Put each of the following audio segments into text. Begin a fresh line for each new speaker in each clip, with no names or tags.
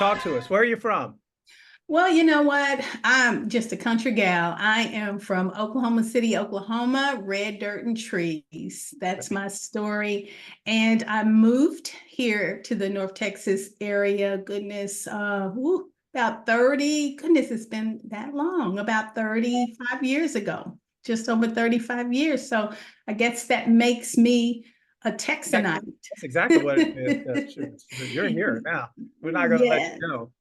Talk to us. Where are you from?
Well, you know what? I'm just a country gal. I am from Oklahoma City, Oklahoma, red dirt and trees. That's my story. And I moved here to the North Texas area. Goodness, about 30, goodness, it's been that long, about 35 years ago, just over 35 years. So I guess that makes me a Texanite.
That's exactly what it is. You're here now. We're not going to let
Yeah.
you go.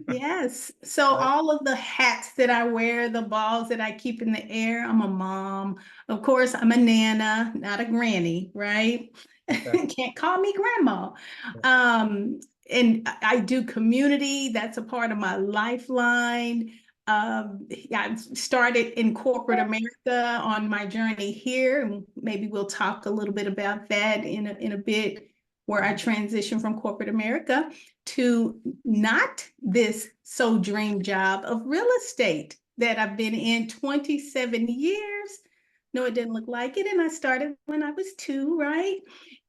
Yes. So
Right?
all of the hats that I wear, the balls that I keep in the air, I'm a mom. Of course, I'm a nana, not a granny, right?
Okay.
Can't call me grandma. Um, and I do community. That's a part of my lifeline. I started in corporate America on my journey here, and maybe we'll talk a little bit about that in a bit, where I transitioned from corporate America to not this so dream job of real estate that I've been in 27 years. No, it didn't look like it. And I started when I was two, right?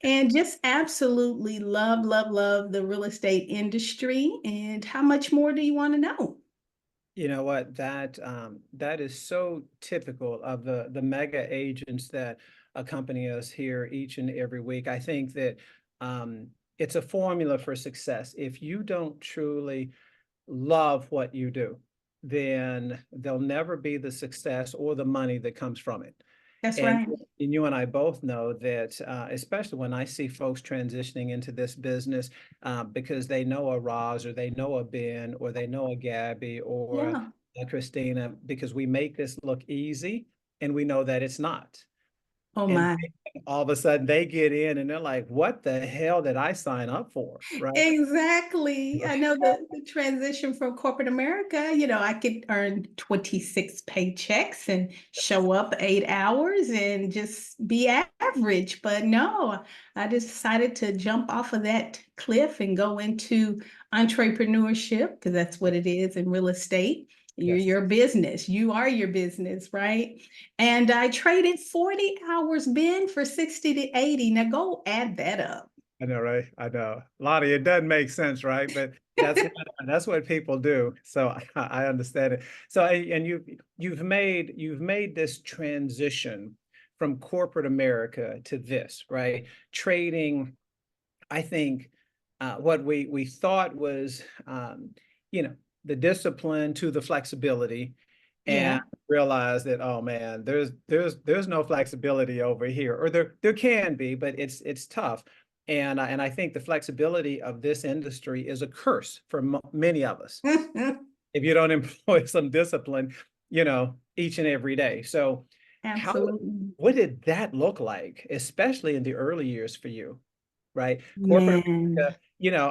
And just absolutely love the real estate industry. And how much more do you want to know?
You know what? That is so typical of the mega agents that accompany us here each and every week. I think that it's a formula for success. If you don't truly love what you do, then there'll never be the success or the money that comes from it.
That's
And,
right.
and you and I both know that, especially when I see folks transitioning into this business, because they know a Roz or they know a Ben or they know a Gabby or
Yeah.
a Christina, because we make this look easy and we know that it's not.
Oh
And
my.
all of a sudden they get in and they're like, what the hell did I sign up for? Right.
Exactly. I know the transition from corporate America, I could earn 26 paychecks and show up 8 hours and just be average. But no, I decided to jump off of that cliff and go into entrepreneurship because that's what it is in real estate. You're
Yes.
your business. You are your business, right? And I traded 40 hours, Ben, for 60 to 80. Now go add that up.
I know, right? I know. Lonnie, it doesn't make sense, right? But that's what people do. So I understand it. So and you've made this transition from corporate America to this, right? Trading, I think, what we thought was, you know, the discipline to the flexibility, and
Yeah.
realize that, oh man, there's no flexibility over here, or there can be, but it's tough. And I think the flexibility of this industry is a curse for many of us if you don't employ some discipline, each and every day. So how
Absolutely.
what did that look like, especially in the early years for you, right? Corporate
Man.
America,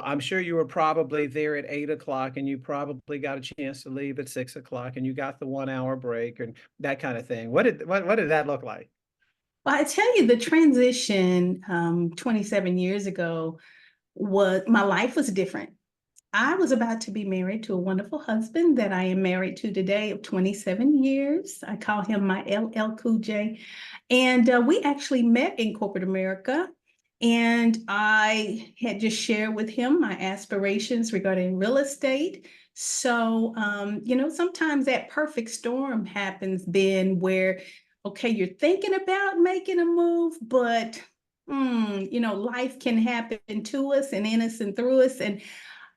I'm sure you were probably there at 8 o'clock and you probably got a chance to leave at 6 o'clock and you got the 1 hour break and that kind of thing. What did that look like?
Well, I tell you, the transition 27 years ago was my life was different. I was about to be married to a wonderful husband that I am married to today of 27 years. I call him my LL Cool J. And we actually met in corporate America. And I had just shared with him my aspirations regarding real estate. So, sometimes that perfect storm happens then where, okay, you're thinking about making a move, but, life can happen to us and in us and through us. And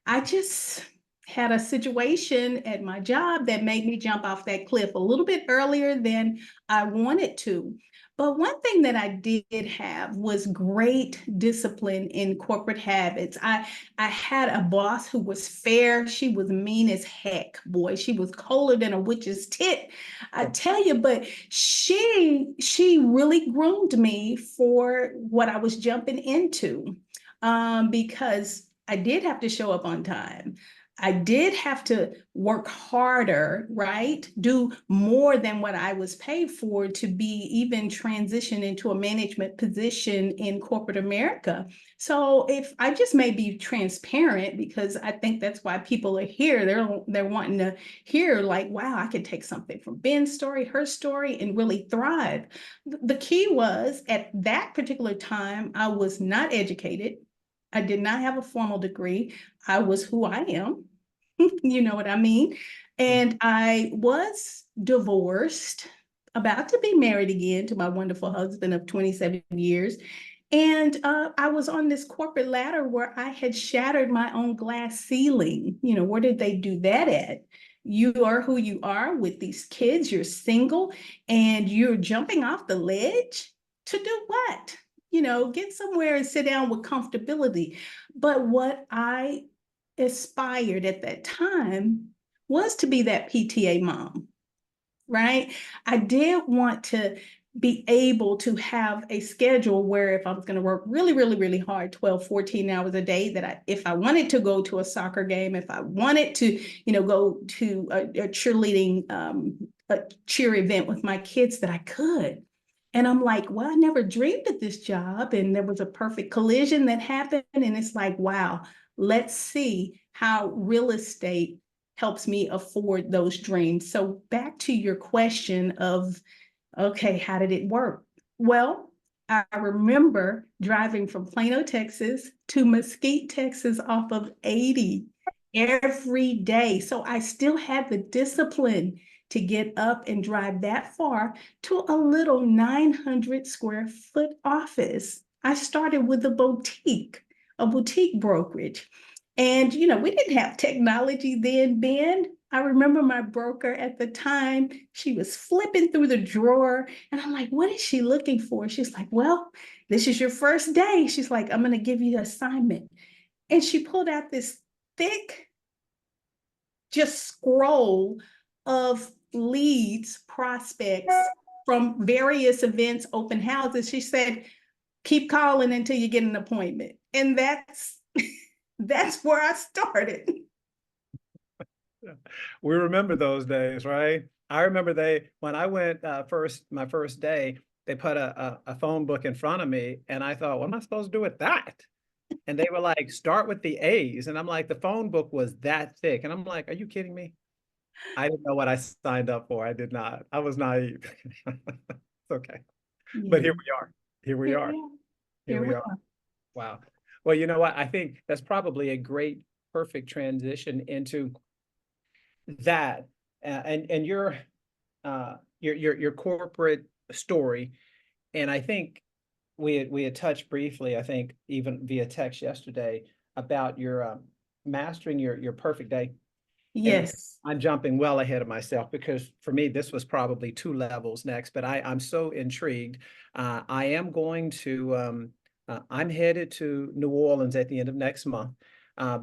I just had a situation at my job that made me jump off that cliff a little bit earlier than I wanted to. But one thing that I did have was great discipline in corporate habits. I had a boss who was fair. She was mean as heck, boy. She was colder than a witch's tit. I tell you, but she really groomed me for what I was jumping into. Because I did have to show up on time. I did have to work harder, right? Do more than what I was paid for to be even transition into a management position in corporate America. So if I just may be transparent because I think that's why people are here. They're wanting to hear like, wow, I could take something from Ben's story, her story, and really thrive. The key was at that particular time, I was not educated. I did not have a formal degree. I was who I am. You know what I mean? And I was divorced, about to be married again to my wonderful husband of 27 years. And I was on this corporate ladder where I had shattered my own glass ceiling. You know, where did they do that at? You are who you are with these kids, you're single, and you're jumping off the ledge to do what? You know, get somewhere and sit down with comfortability. But what I aspired at that time was to be that PTA mom, right? I did want to be able to have a schedule where if I was going to work really, really, really hard, 12, 14 hours a day, that if I wanted to go to a soccer game, if I wanted to, you know, go to a cheerleading, a cheer event with my kids, that I could. And I'm like, well, I never dreamed of this job. And there was a perfect collision that happened. And it's like, wow, let's see how real estate helps me afford those dreams. So back to your question of, okay, how did it work? Well, I remember driving from Plano, Texas to Mesquite, Texas off of 80 every day. So I still had the discipline to get up and drive that far to a little 900 square foot office. I started with a boutique brokerage. And, you know, we didn't have technology then, Ben. I remember my broker at the time, she was flipping through the drawer, and I'm like, what is she looking for? She's like, well, this is your first day. She's like, I'm going to give you an assignment. And she pulled out this thick, just scroll of leads, prospects from various events, open houses. She said, keep calling until you get an appointment. And that's where I started.
We remember those days, right? I remember when I went my first day, they put a phone book in front of me, and I thought, what am I supposed to do with that? And they were like, start with the A's. And I'm like, the phone book was that thick. And I'm like, are you kidding me? I didn't know what I signed up for. I did not. I was naive. It's okay. But
Yeah.
here we are. Here we
Here
are.
we are.
Here
Here
we
we
are.
are.
Wow. Well, you know what? I think that's probably a great, perfect transition into that and your corporate story. And I think we had touched briefly, I think even via text yesterday, about your mastering your perfect day. And
Yes.
I'm jumping well ahead of myself because for me, this was probably two levels next, but I'm so intrigued. I am going to, I'm headed to New Orleans at the end of next month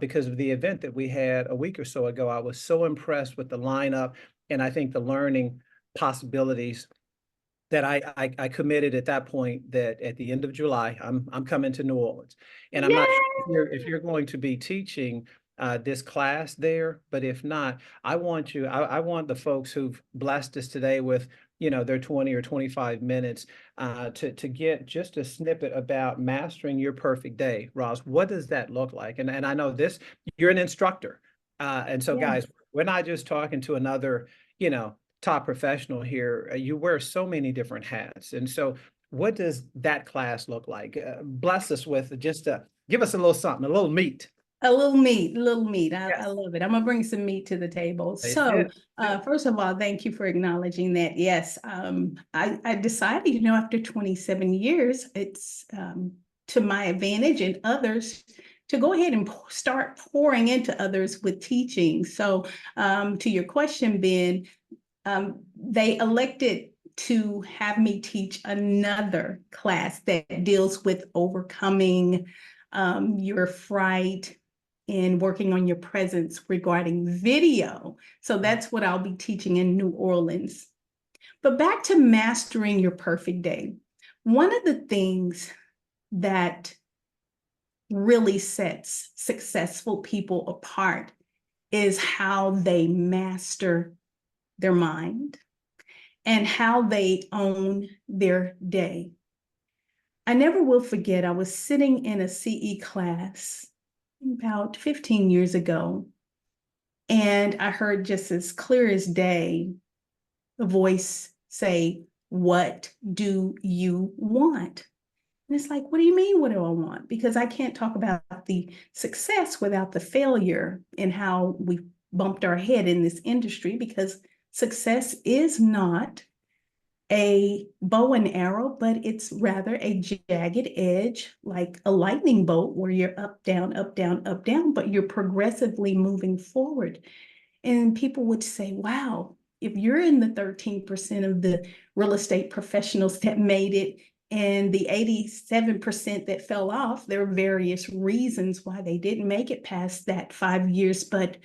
because of the event that we had a week or so ago. I was so impressed with the lineup and I think the learning possibilities that I committed at that point that at the end of July, I'm coming to New Orleans. And I'm not sure if you're going to be teaching this class there, but if not, I want the folks who've blessed us today with, you know, their 20 or 25 minutes to get just a snippet about mastering your perfect day. Roz, what does that look like? And I know this, you're an instructor. And so
Yeah.
guys, we're not just talking to another, you know, top professional here. You wear so many different hats. And so what does that class look like? Bless us with just give us a little something, a little meat.
A little meat, a little meat. I
Yes.
love it. I'm gonna bring some meat to the table.
It's good.
So, first of all, thank you for acknowledging that. Yes, I decided, you know, after 27 years, it's to my advantage and others to go ahead and start pouring into others with teaching. So, to your question, Ben, they elected to have me teach another class that deals with overcoming your fright and working on your presence regarding video. So that's what I'll be teaching in New Orleans. But back to mastering your perfect day. One of the things that really sets successful people apart is how they master their mind and how they own their day. I never will forget, I was sitting in a CE class about 15 years ago, and I heard just as clear as day a voice say, "What do you want?" And it's like, what do you mean, what do I want? Because I can't talk about the success without the failure and how we bumped our head in this industry, because success is not a bow and arrow, but it's rather a jagged edge, like a lightning bolt where you're up, down, up, down, up, down, but you're progressively moving forward. And people would say, wow, if you're in the 13% of the real estate professionals that made it and the 87% that fell off, there are various reasons why they didn't make it past that 5 years. But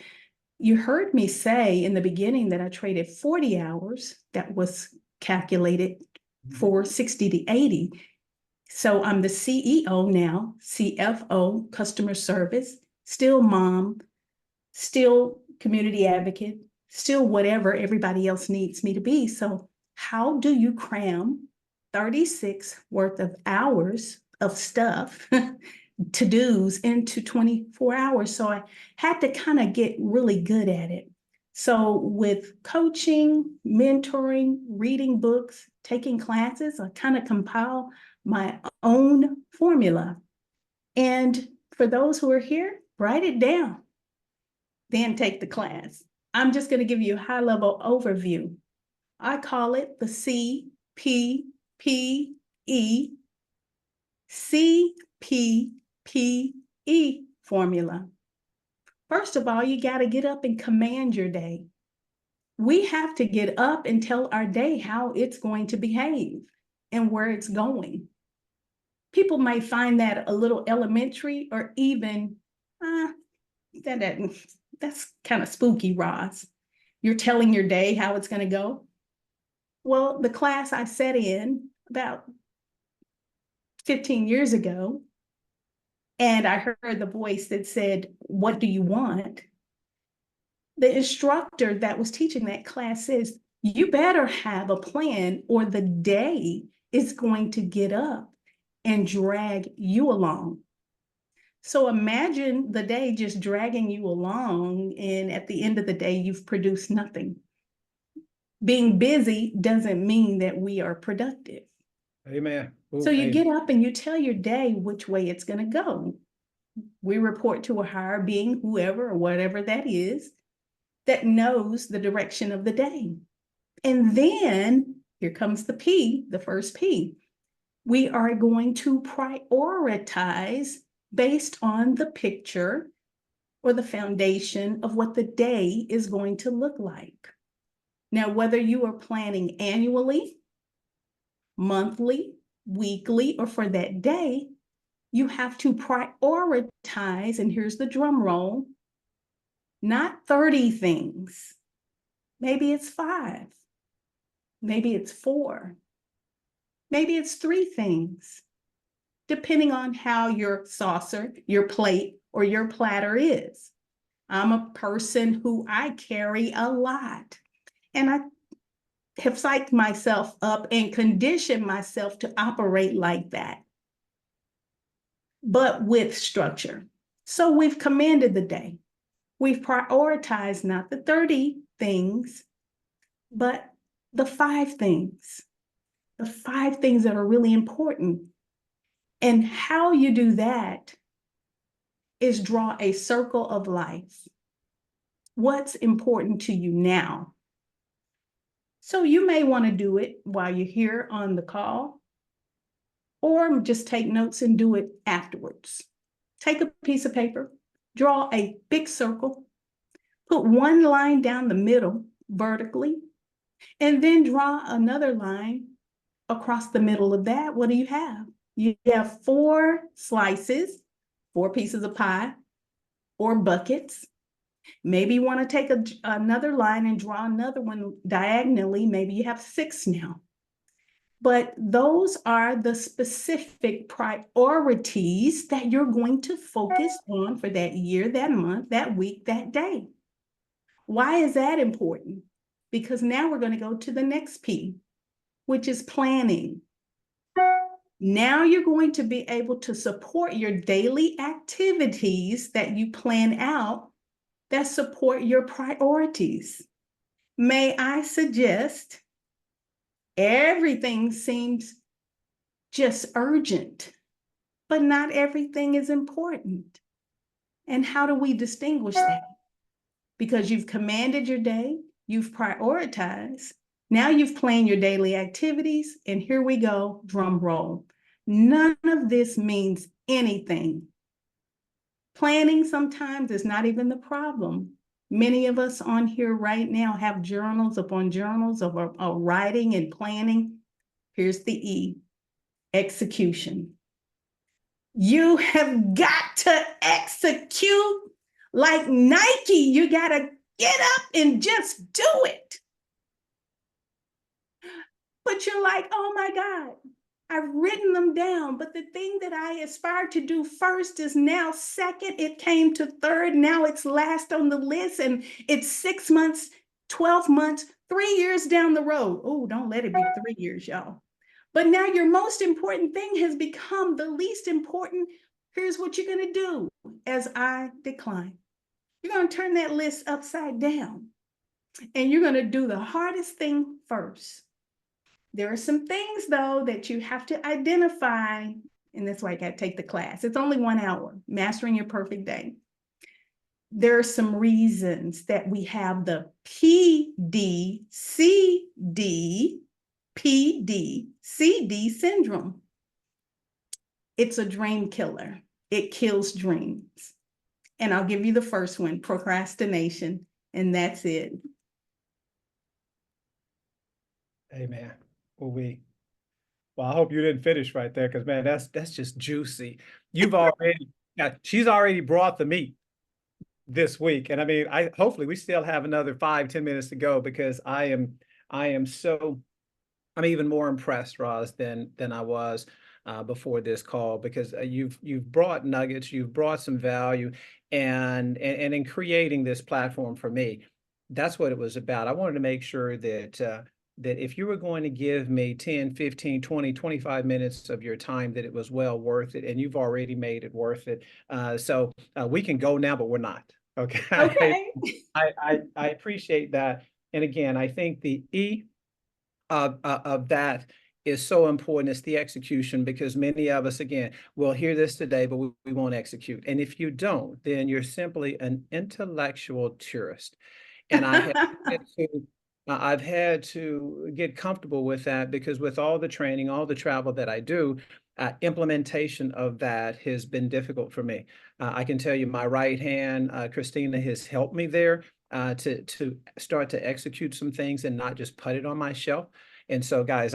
you heard me say in the beginning that I traded 40 hours. That was calculated for 60 to 80. So I'm the CEO now, CFO, customer service, still mom, still community advocate, still whatever everybody else needs me to be. So how do you cram 36 worth of hours of stuff, to-dos into 24 hours? So I had to kind of get really good at it. So with coaching, mentoring, reading books, taking classes, I kind of compile my own formula. And for those who are here, write it down, then take the class. I'm just going to give you a high-level overview. I call it the CPPE formula. First of all, you got to get up and command your day. We have to get up and tell our day how it's going to behave and where it's going. People might find that a little elementary, or even, that's kind of spooky, Roz. You're telling your day how it's going to go. Well, the class I sat in about 15 years ago, and I heard the voice that said, what do you want? The instructor that was teaching that class says, you better have a plan or the day is going to get up and drag you along. So imagine the day just dragging you along, and at the end of the day, you've produced nothing. Being busy doesn't mean that we are productive.
Amen. Ooh,
So you
amen.
get up and you tell your day which way it's going to go. We report to a higher being, whoever or whatever that is, that knows the direction of the day. And then here comes the P, the first P. We are going to prioritize based on the picture or the foundation of what the day is going to look like. Now, whether you are planning annually, monthly, weekly, or for that day, you have to prioritize, and here's the drum roll, not 30 things. Maybe it's 5. Maybe it's 4. Maybe it's 3 things, depending on how your saucer, your plate, or your platter is. I'm a person who I carry a lot, and I have psyched myself up and conditioned myself to operate like that, but with structure. So we've commanded the day. We've prioritized not the 30 things, but the 5 things, the 5 things that are really important. And how you do that is draw a circle of life. What's important to you now? So you may want to do it while you're here on the call, or just take notes and do it afterwards. Take a piece of paper, draw a big circle, put one line down the middle vertically, and then draw another line across the middle of that. What do you have? You have 4 slices, 4 pieces of pie, or buckets. Maybe you want to take another line and draw another one diagonally. Maybe you have 6 now. But those are the specific priorities that you're going to focus on for that year, that month, that week, that day. Why is that important? Because now we're going to go to the next P, which is planning. Now you're going to be able to support your daily activities that you plan out that support your priorities. May I suggest, everything seems just urgent, but not everything is important. And how do we distinguish that? Because you've commanded your day, you've prioritized, now you've planned your daily activities, and here we go, drum roll. None of this means anything. Planning sometimes is not even the problem. Many of us on here right now have journals upon journals of writing and planning. Here's the E, execution. You have got to execute like Nike. You got to get up and just do it. But you're like, oh my God, I've written them down, but the thing that I aspire to do first is now second. It came to third. Now it's last on the list, and it's 6 months, 12 months, 3 years down the road. Oh, don't let it be 3 years, y'all. But now your most important thing has become the least important. Here's what you're going to do as I decline. You're going to turn that list upside down, and you're going to do the hardest thing first. There are some things, though, that you have to identify, and that's why I got to take the class. It's only 1 hour, Mastering Your Perfect Day. There are some reasons that we have the PDCD syndrome. It's a dream killer. It kills dreams. And I'll give you the first one, procrastination, and that's it.
Amen. Well, I hope you didn't finish right there, because man, that's just juicy. She's already brought the meat this week. And I mean, hopefully we still have another 5-10 minutes to go, because I'm even more impressed, Roz, than I was before this call, because you've brought nuggets, you've brought some value, and in creating this platform for me, that's what it was about. I wanted to make sure that if you were going to give me 10, 15, 20, 25 minutes of your time, that it was well worth it, and you've already made it worth it. So we can go now, but we're not. Okay.
Okay.
I appreciate that. And again, I think the E of that is so important. It's the execution, because many of us, again, will hear this today, but we won't execute. And if you don't, then you're simply an intellectual tourist. And I've had to get comfortable with that, because with all the training, all the travel that I do, implementation of that has been difficult for me. I can tell you, my right hand, Christina, has helped me there to start to execute some things and not just put it on my shelf. And so, guys,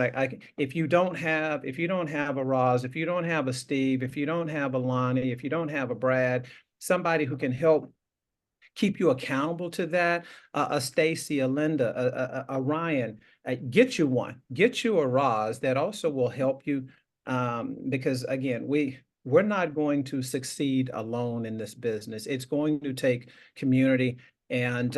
if you don't have a Roz, if you don't have a Steve, if you don't have a Lonnie, if you don't have a Brad, somebody who can help keep you accountable to that, a Stacy, a Linda, a Ryan, get you one, get you a Roz that also will help you, because again, we're not going to succeed alone in this business. It's going to take community. And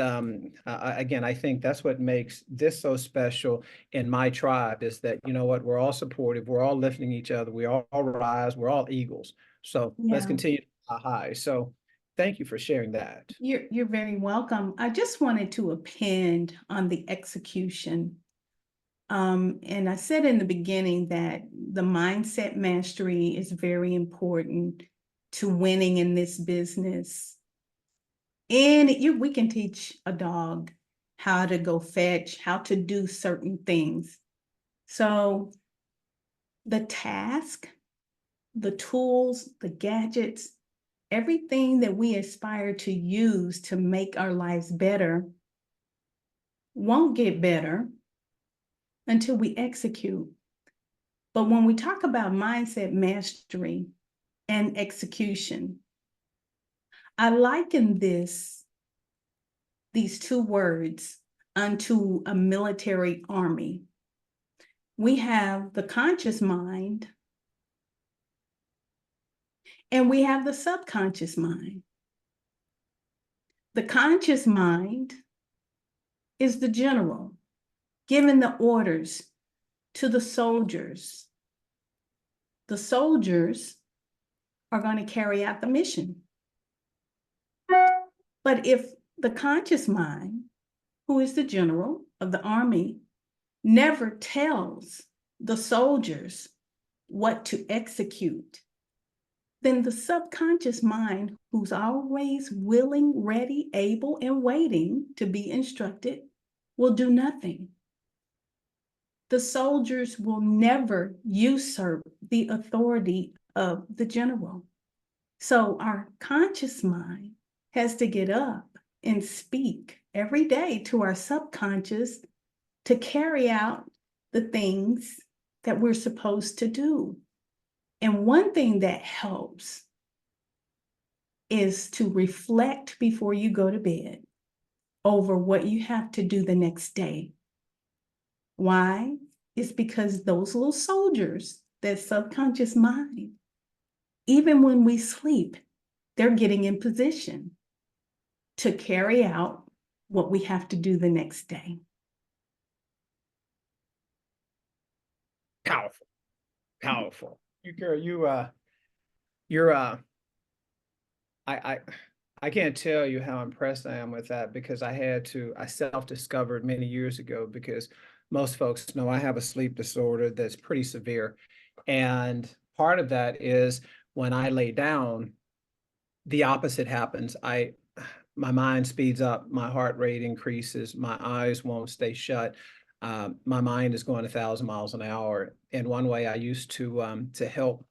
again, I think that's what makes this so special in my tribe, is that, you know what, we're all supportive, we're all lifting each other, we all rise, we're all eagles. So let's continue high. So thank you for sharing that.
You're very welcome. I just wanted to append on the execution. And I said in the beginning that the mindset mastery is very important to winning in this business. And we can teach a dog how to go fetch, how to do certain things. So the task, the tools, the gadgets, everything that we aspire to use to make our lives better won't get better until we execute. But when we talk about mindset mastery and execution, I liken these two words unto a military army. We have the conscious mind, and we have the subconscious mind. The conscious mind is the general giving the orders to the soldiers. The soldiers are going to carry out the mission. But if the conscious mind, who is the general of the army, never tells the soldiers what to execute, then the subconscious mind, who's always willing, ready, able, and waiting to be instructed, will do nothing. The soldiers will never usurp the authority of the general. So our conscious mind has to get up and speak every day to our subconscious to carry out the things that we're supposed to do. And one thing that helps is to reflect before you go to bed over what you have to do the next day. Why? It's because those little soldiers, that subconscious mind, even when we sleep, they're getting in position to carry out what we have to do the next day.
Powerful, powerful. You're I I can't tell you how impressed I am with that, because I self-discovered many years ago, because most folks know I have a sleep disorder that's pretty severe. And part of that is when I lay down, the opposite happens. My mind speeds up, my heart rate increases, my eyes won't stay shut. My mind is going 1,000 miles an hour. And one way I used to help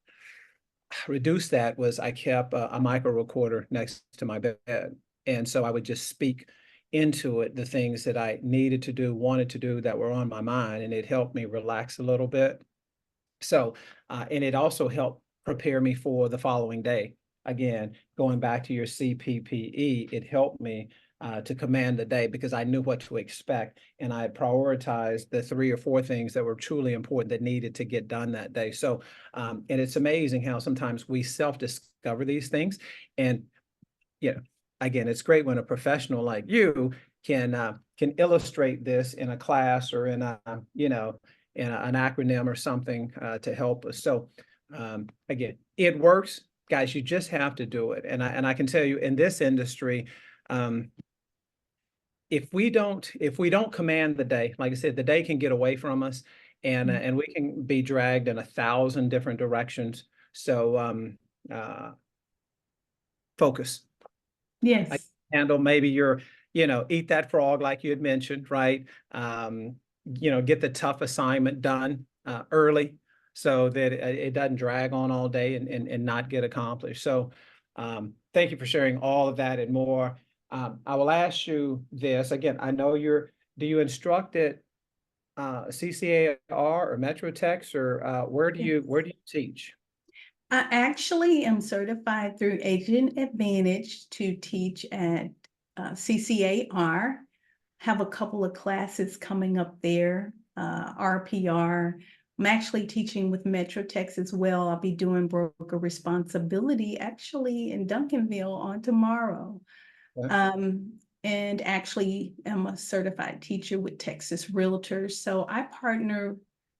reduce that was I kept a micro recorder next to my bed. And so I would just speak into it the things that I needed to do, wanted to do, that were on my mind, and it helped me relax a little bit. So, and it also helped prepare me for the following day. Again, going back to your CPPE, it helped me to command the day, because I knew what to expect, and I prioritized the 3 or 4 things that were truly important that needed to get done that day. So, and it's amazing how sometimes we self-discover these things, and you know, again, it's great when a professional like you can illustrate this in a class or in a an acronym or something to help us. So again, it works, guys. You just have to do it. And I can tell you, in this industry, um, if we don't command the day, like I said, the day can get away from us, and we can be dragged in 1,000 different directions. So focus. I
Yes.
handle maybe your, eat that frog like you had mentioned, right? Get the tough assignment done early, so that it doesn't drag on all day and not get accomplished. So thank you for sharing all of that and more. I will ask you this again. I know do you instruct at CCAR or Metrotex, or where do you teach?
I actually am certified through Agent Advantage to teach at CCAR. Have a couple of classes coming up there, RPR. I'm actually teaching with Metrotex as well. I'll be doing broker responsibility actually in Duncanville on tomorrow. And actually am a certified teacher with Texas Realtors. So I partner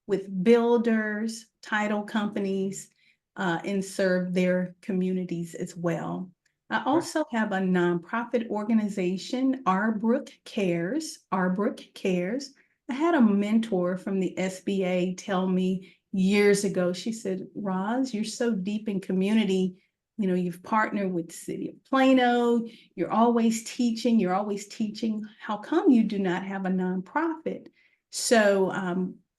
with builders, title companies, and serve their communities as well. I also have a nonprofit organization, Arbrook Cares. Arbrook Cares. I had a mentor from the SBA tell me years ago, she said, Roz, you're so deep in community. You've partnered with the city of Plano. You're always teaching. How come you do not have a nonprofit? So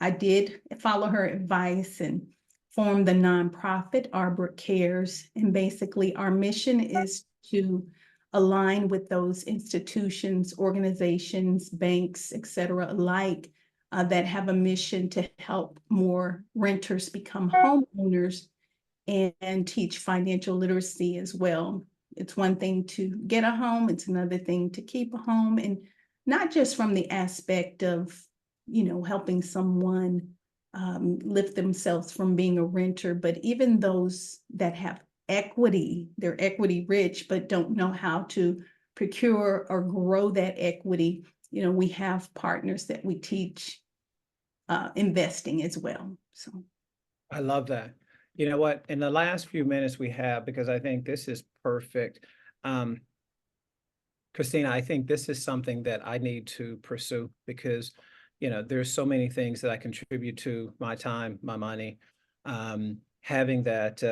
I did follow her advice and formed the nonprofit Arbrook Cares. And basically our mission is to align with those institutions, organizations, banks, et cetera, alike, that have a mission to help more renters become homeowners, and teach financial literacy as well. It's one thing to get a home, it's another thing to keep a home, and not just from the aspect of, helping someone lift themselves from being a renter, but even those that have equity, they're equity rich, but don't know how to procure or grow that equity. We have partners that we teach investing as well. So
I love that. You know what? In the last few minutes we have, because I think this is perfect. Um, Christina, I think this is something that I need to pursue, because, there's so many things that I contribute to: my time, my money, having that,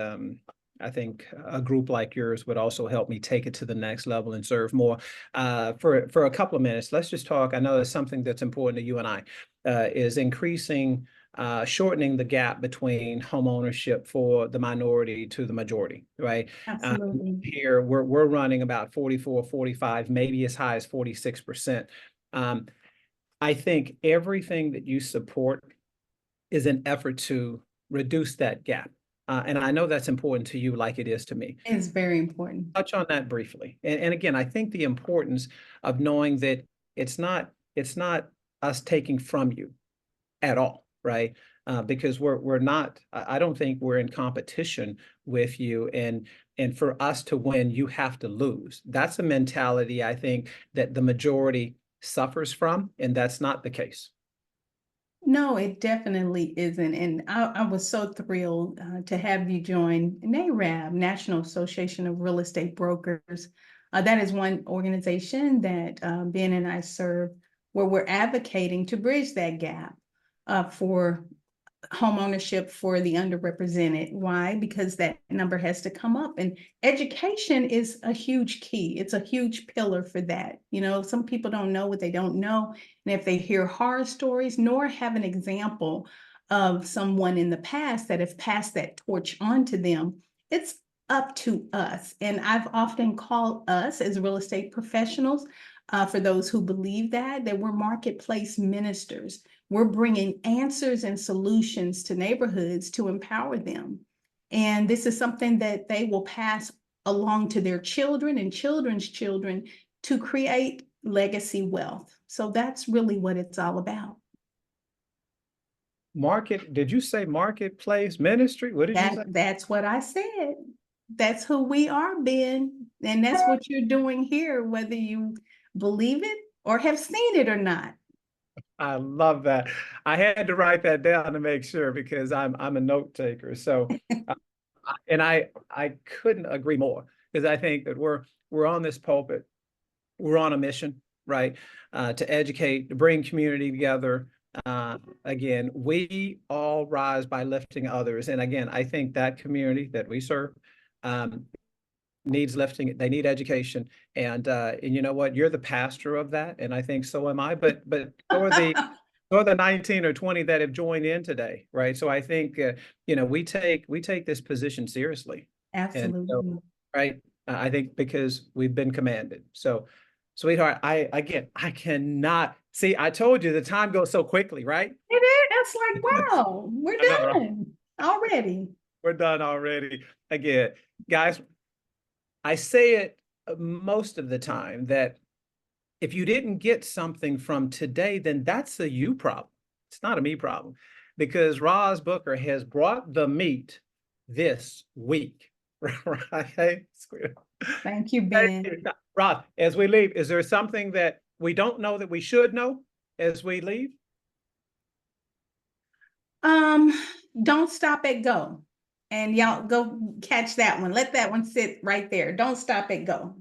I think a group like yours would also help me take it to the next level and serve more. For a couple of minutes, let's just talk. I know it's something that's important to you and I, is increasing, shortening the gap between home ownership for the minority to the majority, right?
Absolutely.
Here we're running about 44, 45, maybe as high as 46%. I think everything that you support is an effort to reduce that gap. And I know that's important to you like it is to me.
It's very important.
Touch on that briefly. And again, I think the importance of knowing that it's not us taking from you at all, right? Because we're not, I don't think we're in competition with you. And for us to win, you have to lose. That's a mentality I think that the majority suffers from, and that's not the case.
No, it definitely isn't. And I was so thrilled to have you join NARAB, National Association of Real Estate Brokers. That is one organization that Ben and I serve, where we're advocating to bridge that gap for home ownership for the underrepresented. Why? Because that number has to come up. And education is a huge key. It's a huge pillar for that. You know, some people don't know what they don't know. And if they hear horror stories, nor have an example of someone in the past that have passed that torch on to them, it's up to us. And I've often called us as real estate professionals, for those who believe that we're marketplace ministers. We're bringing answers and solutions to neighborhoods to empower them. And this is something that they will pass along to their children and children's children to create legacy wealth. So that's really what it's all about.
Did you say marketplace ministry? What did you say?
That's what I said. That's who we are, Ben. And that's what you're doing here, whether you believe it or have seen it or not.
I love that. I had to write that down to make sure because I'm a note taker. So, and I couldn't agree more because I think that we're on this pulpit, we're on a mission, right? To educate, to bring community together. Again, we all rise by lifting others, and again, I think that community that we serve, needs lifting. They need education, and you know what? You're the pastor of that, and I think so am I. But for the 19 or 20 that have joined in today, right? So I think we take this position seriously, and so,
Absolutely.
right. I think because we've been commanded. So, sweetheart, I cannot see. I told you the time goes so quickly, right?
It is. That's like, wow, we're
I know, right?
done already.
We're done already. Again, guys, I say it most of the time that if you didn't get something from today, then that's a you problem. It's not a me problem because Roz Booker has brought the meat this week, right?
Thank you,
Thank
Ben.
you. Roz, as we leave, is there something that we don't know that we should know as we leave?
Um, don't stop at go. And y'all go catch that one. Let that one sit right there. Don't stop at go.